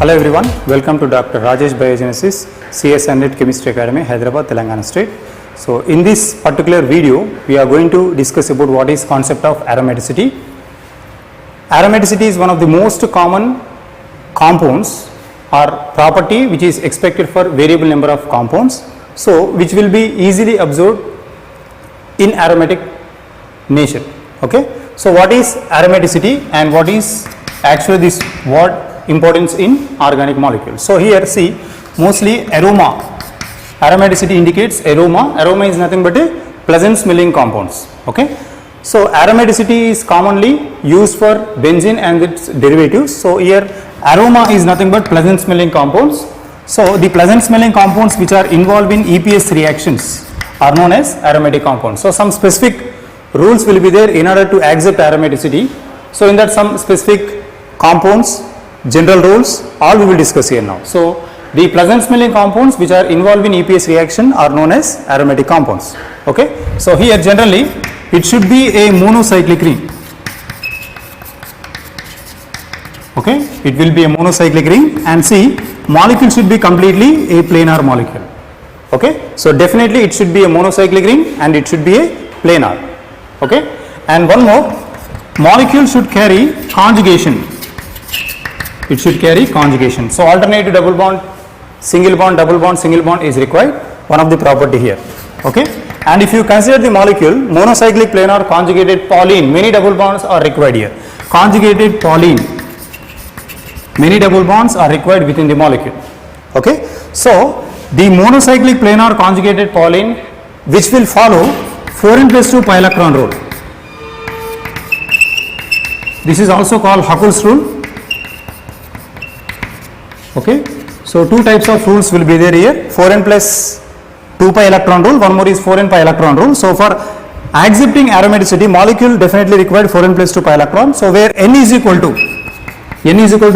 Hello everyone, welcome to Dr. Rajesh Biogenesis, CS and Chemistry Academy, Hyderabad, Telangana State. So in this particular video, we are going to discuss about what is concept of aromaticity. Aromaticity is one of the most common compounds or property which is expected for variable number of compounds. So which will be easily observed in aromatic nature. Okay. So what is aromaticity and what is actually this word importance in organic molecules. So here see, mostly aroma, aromaticity indicates aroma. Aroma is nothing but a pleasant smelling compounds. Okay. So aromaticity is commonly used for benzene and its derivatives. So here aroma is nothing but pleasant smelling compounds. So the pleasant smelling compounds which are involved in EPS reactions are known as aromatic compounds. So some specific rules will be there in order to accept aromaticity. So in that some specific compounds, general rules, all we will discuss here now. So the pleasant smelling compounds which are involved in EPS reaction are known as aromatic compounds. Okay. So here generally it should be a monocyclic ring. Okay. It will be a monocyclic ring, and see, molecule should be completely a planar molecule. Okay. So definitely it should be a monocyclic ring and it should be a planar. Okay. And one more, molecule should carry conjugation. It should carry conjugation. So alternative double bond, single bond is required, one of the property here. Okay. And if you consider the molecule monocyclic planar conjugated Pauline, many double bonds are required here. Conjugated Pauline, many double bonds are required within the molecule. Okay. So the monocyclic planar conjugated Pauline which will follow 4n+2 pi electron rule. This is also called Huckel's rule. Okay. So two types of rules will be there here, 4n+2 pi electron rule, one more is 4n pi electron rule. So for accepting aromaticity, molecule definitely required 4n+2 pi electron. So where n is equal to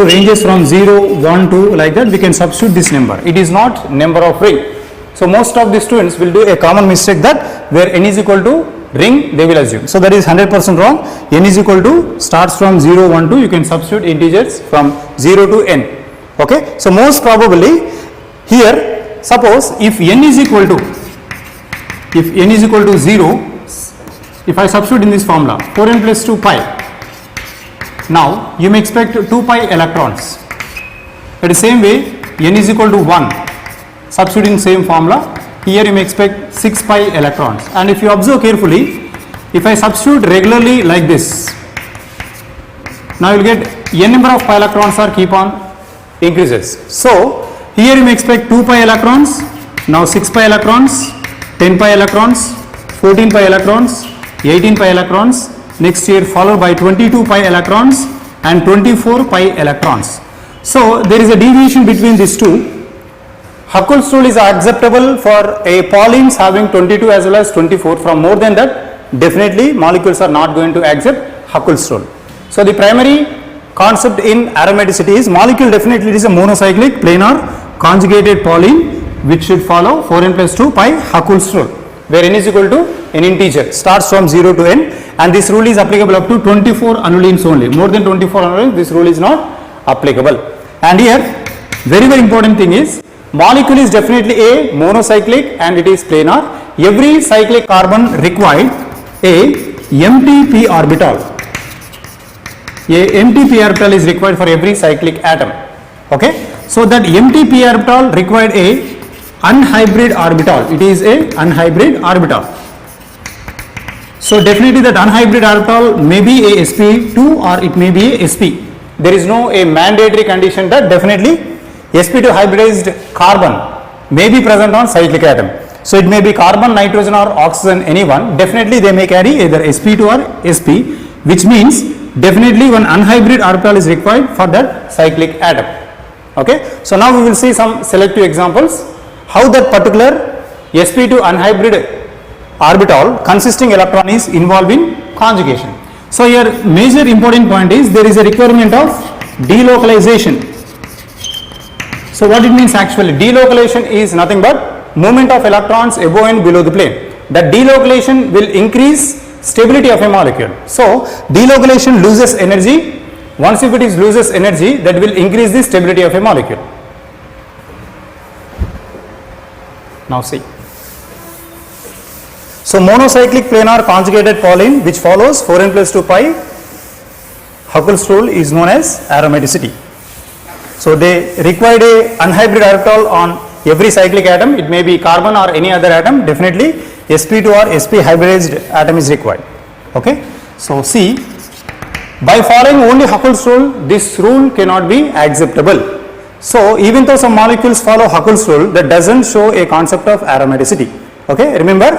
ranges from 0, 1, 2 like that, we can substitute this number. It is not number of ring. So most of the students will do a common mistake that where n is equal to ring they will assume. So that is 100% wrong. N is equal to starts from 0, 1, 2, you can substitute integers from 0 to n. Okay. So most probably here, suppose if n is equal to 0, if I substitute in this formula 4n+2 pi, now you may expect 2 pi electrons. At the same way, n is equal to 1, substituting same formula, here you may expect 6 pi electrons. And if you observe carefully, if I substitute regularly like this, now you will get n number of pi electrons are keep on increases. So here you may expect 2 pi electrons, now 6 pi electrons, 10 pi electrons, 14 pi electrons, 18 pi electrons, next year followed by 22 pi electrons and 24 pi electrons. So there is a deviation between these two. Huckel's rule is acceptable for a Paulines having 22 as well as 24. From more than that, definitely molecules are not going to accept Huckel's rule. So the primary concept in aromaticity is molecule definitely is a monocyclic planar conjugated Pauline which should follow 4n+2 pi Huckel's rule, where n is equal to an integer, starts from 0 to n, and this rule is applicable up to 24 annulenes only. More than 24 annulenes, this rule is not applicable. And here very important thing is molecule is definitely a monocyclic and it is planar. Every cyclic carbon required a empty p orbital. A empty p orbital is required for every cyclic atom. Okay. So that empty p orbital required a unhybrid orbital. It is a unhybrid orbital. So definitely that unhybrid orbital may be a sp2 or it may be a sp. There is no a mandatory condition that definitely sp2 hybridized carbon may be present on cyclic atom. So it may be carbon, nitrogen or oxygen, anyone. Definitely they may carry either sp2 or sp, which means definitely one unhybrid orbital is required for that cyclic atom. Okay. So now we will see some selective examples how that particular sp2 unhybrid orbital consisting electron is involved in conjugation. So here major important point is there is a requirement of delocalization. So what it means actually, delocalization is nothing but movement of electrons above and below the plane. That delocalization will increase stability of a molecule. So delocalization loses energy Once if it is loses energy, that will increase the stability of a molecule. Now see. So monocyclic planar conjugated Pauling which follows 4n plus 2 pi Huckel's rule is known as aromaticity. So they required a unhybrid orbital on every cyclic atom. It may be carbon or any other atom. Definitely sp2 or sp hybridized atom is required. Okay. So see, by following only Huckel's rule, this rule cannot be acceptable. So even though some molecules follow Huckel's rule, that doesn't show a concept of aromaticity. Okay. Remember,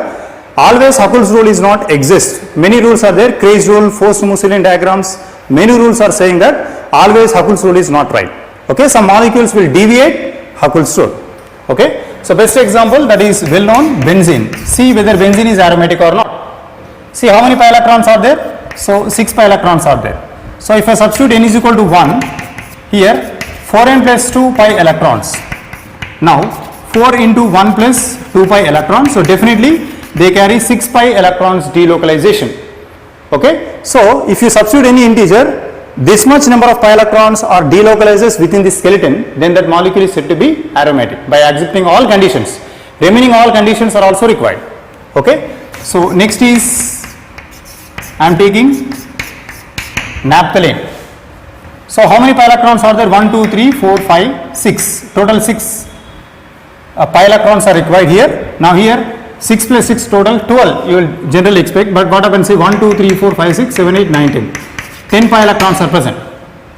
always Huckel's rule is not exist. Many rules are there. Krey's rule, forced Musselian diagrams. Many rules are saying that always Huckel's rule is not right. Okay. Some molecules will deviate Huckel's rule. Okay. So best example that is well known, benzene. See whether benzene is aromatic or not. See how many pi electrons are there? So 6 pi electrons are there. So if I substitute n is equal to 1, here 4n plus 2 pi electrons. Now 4 into 1 plus 2 pi electrons. So definitely they carry 6 pi electrons delocalization. Okay. So if you substitute any integer, this much number of pi electrons are delocalizes within the skeleton, then that molecule is said to be aromatic by accepting all conditions. Remaining all conditions are also required. Okay. So next is I am taking naphthalene. So how many pi electrons are there? 1, 2, 3, 4, 5, 6. Total 6 pi electrons are required here. Now here 6 plus 6 total 12 you will generally expect, but what happens? Say 1, 2, 3, 4, 5, 6, 7, 8, 9, 10. 10 pi electrons are present.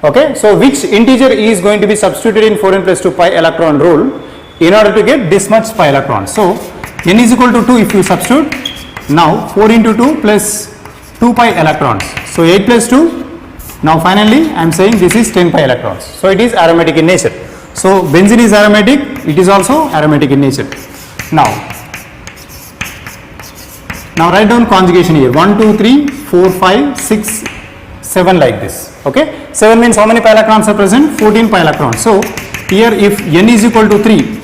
Okay. So which integer is going to be substituted in 4n plus 2 pi electron rule in order to get this much pi electrons? So n is equal to 2 if you substitute. Now 4 into 2 plus 2 pi electrons. So 8 plus 2. Now finally I am saying this is 10 pi electrons. So it is aromatic in nature. So benzene is aromatic. It is also aromatic in nature. Now write down conjugation here. 1, 2, 3, 4, 5, 6, 7 like this. Okay. 7 means how many pi electrons are present? 14 pi electrons. So here if n is equal to 3.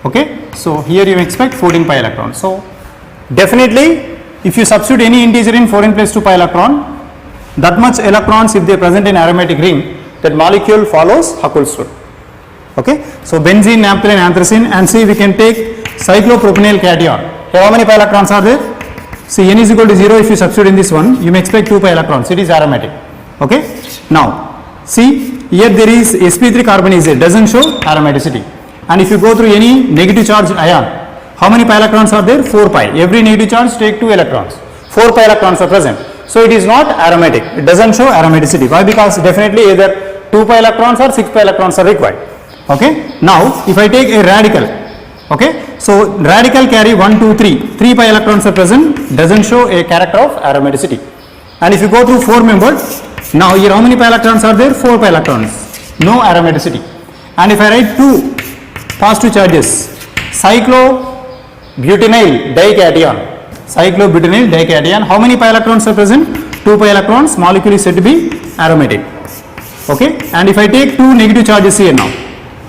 Okay. So here you expect 14 pi electrons. So definitely if you substitute any integer in 4n plus 2 pi electron, that much electrons if they are present in aromatic ring, that molecule follows Huckel's rule. Okay. So benzene, naphthalene, anthracene, and see we can take cyclopropanyl cation. Here how many pi electrons are there? See n is equal to 0 if you substitute in this one, you may expect 2 pi electrons. It is aromatic. Okay. Now see here there is sp3 carbon is there, doesn't show aromaticity. And if you go through any negative charge ion, how many pi electrons are there? 4 pi. Every negative charge take 2 electrons. 4 pi electrons are present. So it is not aromatic. It doesn't show aromaticity. Why? Because definitely either 2 pi electrons or 6 pi electrons are required. Okay. Now if I take a radical, okay. So radical carry 1, 2, 3. 3 pi electrons are present. Doesn't show a character of aromaticity. And if you go through 4 members, now here how many pi electrons are there? 4 pi electrons. No aromaticity. And if I write 2 positive charges, cyclobutynyl dication. Cyclobutynyl dication. How many pi electrons are present? 2 pi electrons. Molecule is said to be aromatic. Okay. And if I take 2 negative charges here now,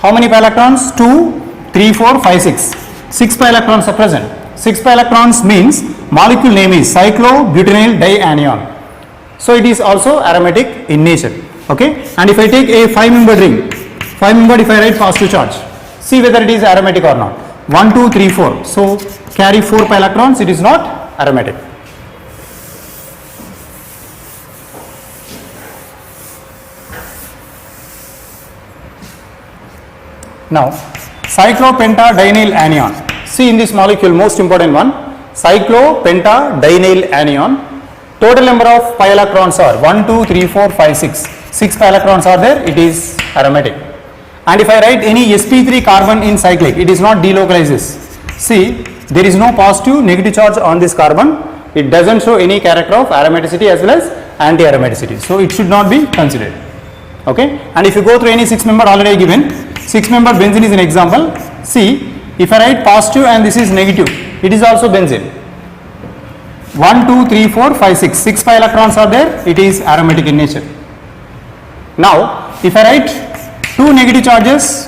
how many pi electrons? 2, 3, 4, 5, 6. 6 pi electrons are present. 6 pi electrons means molecule name is cyclobutynyl dianion. So it is also aromatic in nature. Okay. And if I take a 5-membered ring, 5-membered if I write positive charge, see whether it is aromatic or not. 1, 2, 3, 4. So carry 4 pi electrons, it is not aromatic. Now cyclopentadienyl anion. See in this molecule most important one, cyclopentadienyl anion. Total number of pi electrons are 1, 2, 3, 4, 5, 6. 6 pi electrons are there, it is aromatic. And if I write any sp3 carbon in cyclic, it is not delocalizes. See, there is no positive negative charge on this carbon. It doesn't show any character of aromaticity as well as anti-aromaticity. So it should not be considered. Okay. And if you go through any 6-member already given, 6-member benzene is an example. See, if I write positive and this is negative, it is also benzene. 1, 2, 3, 4, 5, 6. 6 pi electrons are there, it is aromatic in nature. Now, if I write 2 negative charges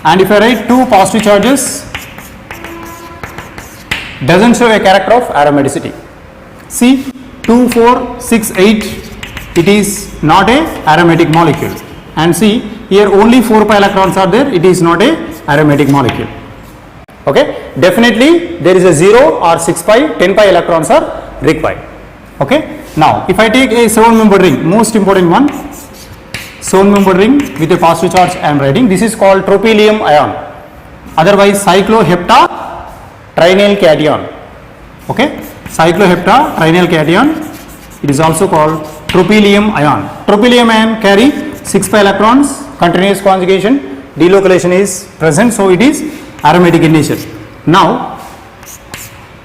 and if I write 2 positive charges, doesn't show a character of aromaticity. See, 2, 4, 6, 8, it is not a aromatic molecule. And see, here only 4 pi electrons are there, it is not a aromatic molecule. Okay, definitely there is a 0 or 6 pi, 10 pi electrons are required. Okay, now if I take a 7-membered ring, most important one, 7-membered ring with a positive charge I am writing, this is called tropylium ion, otherwise cycloheptatrinyl cation. Okay, cycloheptatrinyl cation, it is also called tropylium ion. Tropylium ion carry 6 pi electrons, continuous conjugation, delocalization is present, so it is aromatic in nature. Now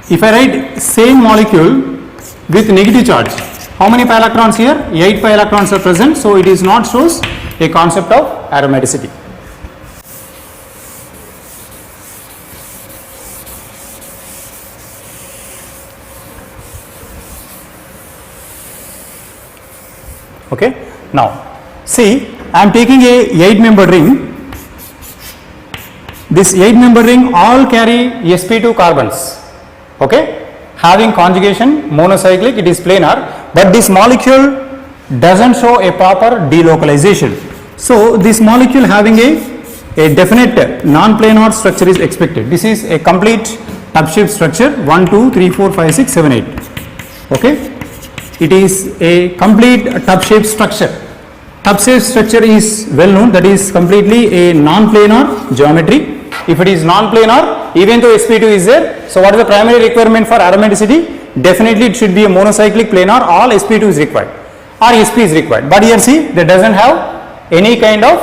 if I write same molecule with negative charge, how many pi electrons here? 8 pi electrons are present, so it is not shows a concept of aromaticity. Okay, now see, I am taking a 8-membered ring. This 8-membered ring all carry sp2 carbons. Okay, having conjugation monocyclic, it is planar, but this molecule doesn't show a proper delocalization. So this molecule having a definite non-planar structure is expected. This is a complete tub-shaped structure, 1, 2, 3, 4, 5, 6, 7, 8. Okay, it is a complete tub-shaped structure. Tub-shaped structure is well known, that is completely a non-planar geometry. If it is non-planar, even though sp2 is there, so what is the primary requirement for aromaticity? Definitely it should be a monocyclic planar, all sp2 is required or sp is required, but here see, there doesn't have any kind of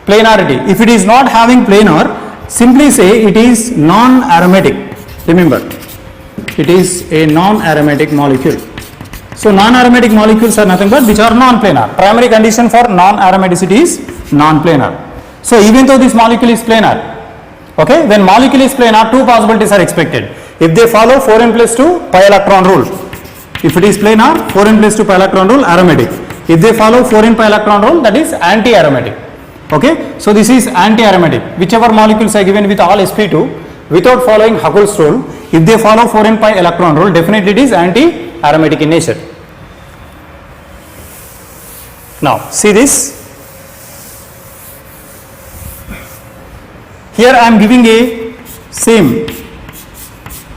planarity. If it is not having planar, simply say it is non-aromatic. Remember, it is a non-aromatic molecule. So non-aromatic molecules are nothing but which are non-planar. Primary condition for non-aromaticity is non-planar. So even though this molecule is planar, okay, when molecule is planar, two possibilities are expected. If they follow 4n plus 2 pi electron rule, if it is planar, 4n plus 2 pi electron rule, aromatic. If they follow 4n pi electron rule, that is anti-aromatic. Okay, so this is anti-aromatic. Whichever molecules are given with all sp2 without following Huckel's rule, if they follow 4n pi electron rule, definitely it is anti-aromatic in nature. Now see this. Here I am giving a same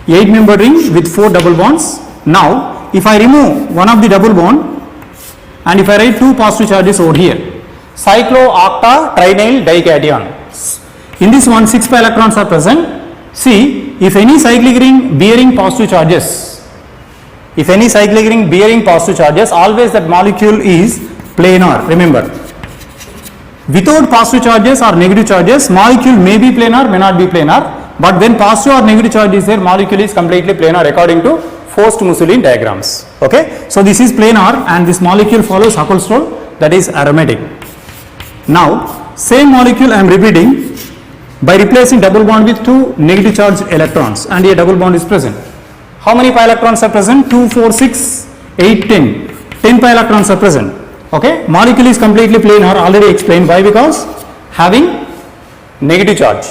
8-membered ring with 4 double bonds. Now if I remove one of the double bond and if I write 2 positive charges over here, cyclooctatrinyl dication. In this one 6 pi electrons are present. See, if any cyclic ring bearing positive charges, always that molecule is planar. Remember, without positive charges or negative charges, molecule may be planar, may not be planar, but when positive or negative charge is there, molecule is completely planar according to Faust-Mousselin diagrams. Okay, so this is planar and this molecule follows Huckel's rule, that is aromatic. Now same molecule I am repeating by replacing double bond with 2 negative charged electrons, and here double bond is present. How many pi electrons are present? 2, 4, 6, 8, 10. 10 pi electrons are present. Okay, molecule is completely planar, already explained. Why? Because having negative charge.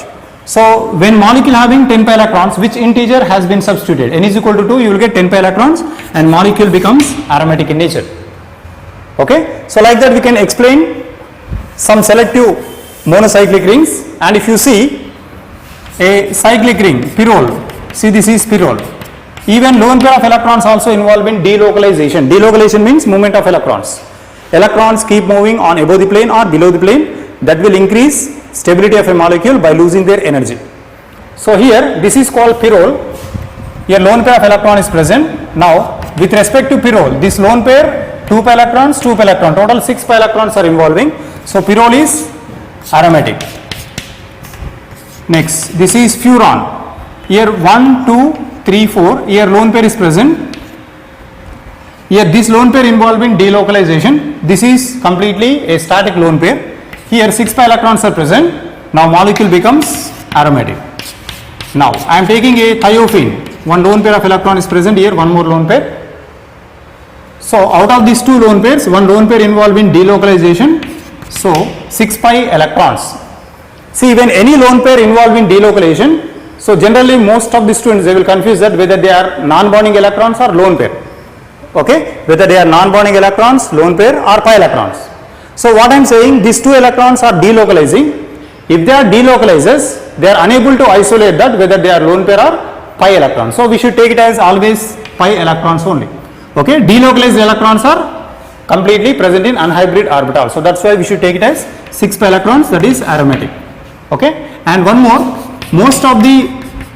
So when molecule having 10 pi electrons, which integer has been substituted? N is equal to 2, you will get 10 pi electrons and molecule becomes aromatic in nature. Okay, so like that we can explain some selective monocyclic rings. And if you see a cyclic ring, pyrrole, see this is pyrrole. Even lone pair of electrons also involved in delocalization. Delocalization means movement of electrons. Electrons keep moving on above the plane or below the plane, that will increase stability of a molecule by losing their energy. So here this is called pyrrole. Here lone pair of electron is present. Now with respect to pyrrole, this lone pair 2 pi electrons, 2 pi electron, total 6 pi electrons are involving. So pyrrole is aromatic. Next, this is furan. Here 1, 2, 3, 4. Here lone pair is present. Here this lone pair involved in delocalization. This is completely a static lone pair. Here 6 pi electrons are present. Now molecule becomes aromatic. Now I am taking a thiophene. One lone pair of electron is present here. One more lone pair. So out of these 2 lone pairs, one lone pair involved in delocalization. So 6 pi electrons. See, when any lone pair involved in delocalization, so generally most of the students they will confuse that whether they are non-bonding electrons or lone pair. okay, whether they are non-bonding electrons, lone pair or pi electrons. So what I am saying, these two electrons are delocalizing. If they are delocalizes, they are unable to isolate that whether they are lone pair or pi electrons. So we should take it as always pi electrons only. Okay, delocalized electrons are completely present in unhybrid orbital. So that's why we should take it as 6 pi electrons, that is aromatic. Okay, and one more, most of the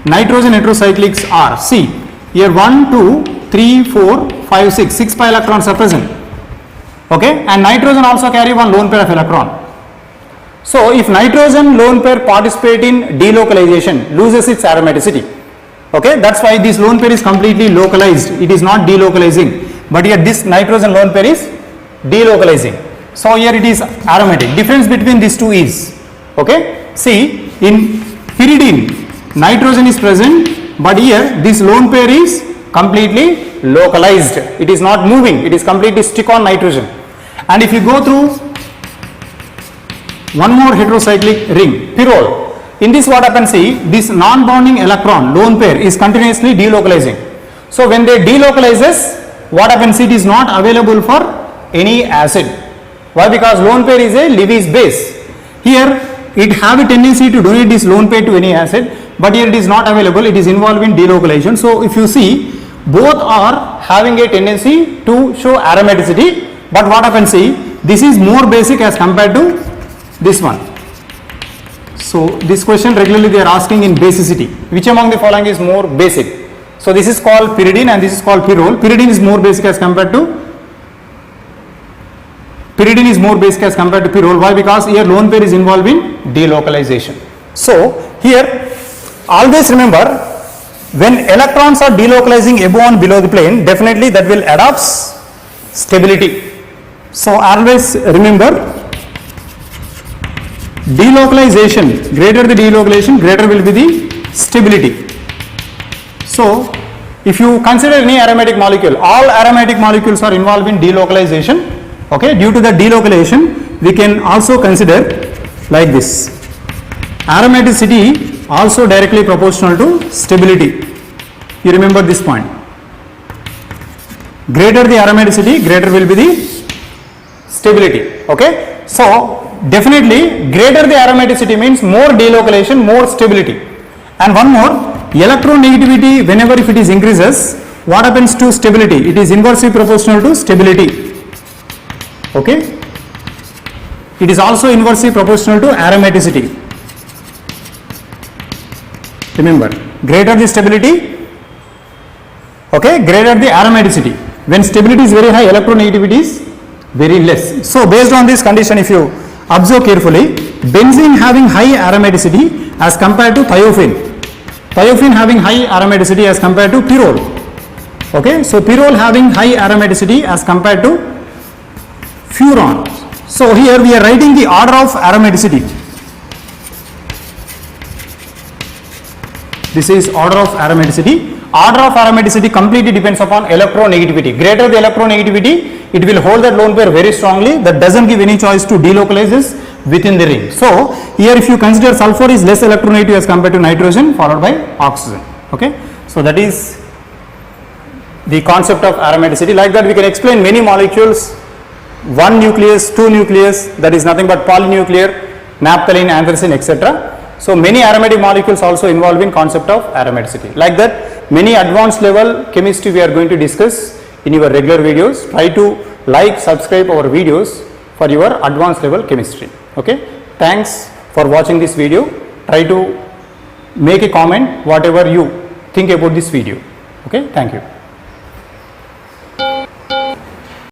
nitrogen heterocyclics are, see here 1, 2, 3, 4, 5, 6, 6 pi electrons are present. Okay, and nitrogen also carry one lone pair of electron. So if nitrogen lone pair participate in delocalization, loses its aromaticity. Okay, that's why this lone pair is completely localized, it is not delocalizing, but here this nitrogen lone pair is delocalizing. So here it is aromatic. Difference between these two is, okay, see in pyridine nitrogen is present, but here this lone pair is completely localized, it is not moving, it is completely stick on nitrogen. And if you go through one more heterocyclic ring, pyrrole, in this what happens, see this non-bonding electron lone pair is continuously delocalizing. So when they delocalizes, what happens, it is not available for any acid. Why? Because lone pair is a Lewis base. Here it have a tendency to donate this lone pair to any acid, but here it is not available, it is involved in delocalization. So if you see, both are having a tendency to show aromaticity, but what happens, see this is more basic as compared to this one. So this question regularly they are asking in basicity, which among the following is more basic. So this is called pyridine and this is called pyrrole. Pyridine is more basic as compared to pyrrole. Why? Because here lone pair is involved in delocalization. So here always remember, when electrons are delocalizing above and below the plane, definitely that will adopt stability. So always remember, delocalization, greater the delocalization, greater will be the stability. So if you consider any aromatic molecule, all aromatic molecules are involved in delocalization. Okay, due to the delocalization, we can also consider like this, aromaticity also directly proportional to stability. You remember this point. Greater the aromaticity, greater will be the stability. Okay, so definitely greater the aromaticity means more delocalization, more stability. And one more, electronegativity, whenever if it is increases, what happens to stability? It is inversely proportional to stability. Okay, it is also inversely proportional to aromaticity. Remember, greater the stability, okay, greater the aromaticity. When stability is very high, electronegativity is very less. So based on this condition, if you observe carefully, benzene having high aromaticity as compared to thiophene, thiophene having high aromaticity as compared to pyrrole. Okay, so pyrrole having high aromaticity as compared to furan. So here we are writing the order of aromaticity. This is order of aromaticity. Order of aromaticity completely depends upon electronegativity. Greater the electronegativity, it will hold that lone pair very strongly. That doesn't give any choice to delocalizes within the ring. So here if you consider sulfur is less electronegative as compared to nitrogen followed by oxygen. Okay, so that is the concept of aromaticity. Like that we can explain many molecules, one nucleus, two nucleus, that is nothing but polynuclear, naphthalene, anthracene, etc. So many aromatic molecules also involved in concept of aromaticity. Like that many advanced level chemistry we are going to discuss in your regular videos. Try to like, subscribe our videos for your advanced level chemistry. Okay, thanks for watching this video. Try to make a comment whatever you think about this video. Okay, thank you.